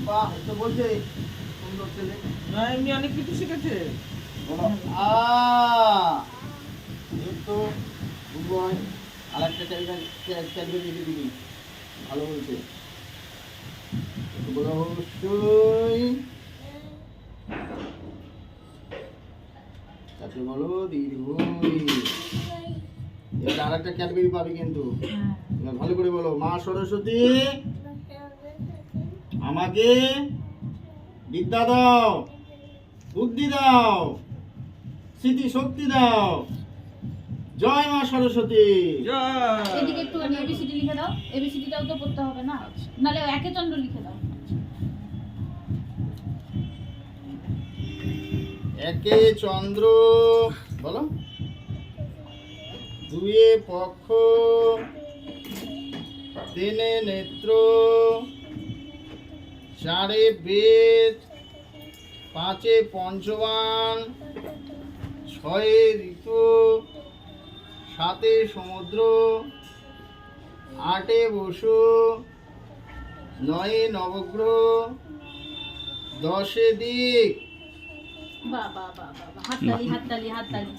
বাহ, তো বলছে সুন্দর ছেলে। না এমনি অনেক কিছু শিখেছে। বলো আ, এই তো গুড বয়। আর একটা ক্যাডবেরি লিখে দিবি, ভালো বলছে। বলো অবশ্যই। তারপরে বলো দীর্ঘই। এবার আর একটা ক্যাডবেরি পাবি কিন্তু। এবার ভালো করে বলো, মা সরস্বতী আমাকে বিদ্যা দাও, বুদ্ধি দাও, স্মৃতি শক্তি দাও। জয় মা সরস্বতী। এদিকে একটু এবিসিডি লিখে দাও। এবিসিডিটাও তো পড়তে হবে না, নালে একে চন্দ্র লিখে দাও। একে চন্দ্র বলো, দুয়ে পক্ষ, তিনে নেত্র, চারে বেদ, পাঁচে পঞ্চবান, ছয়ে ঋতু, সাতে সমুদ্র, আটে বসু, নয়ে নবগ্রহ, দশে দিক। বাহ বাহ বাহ বাহ, হাততালি হাততালি হাততালি।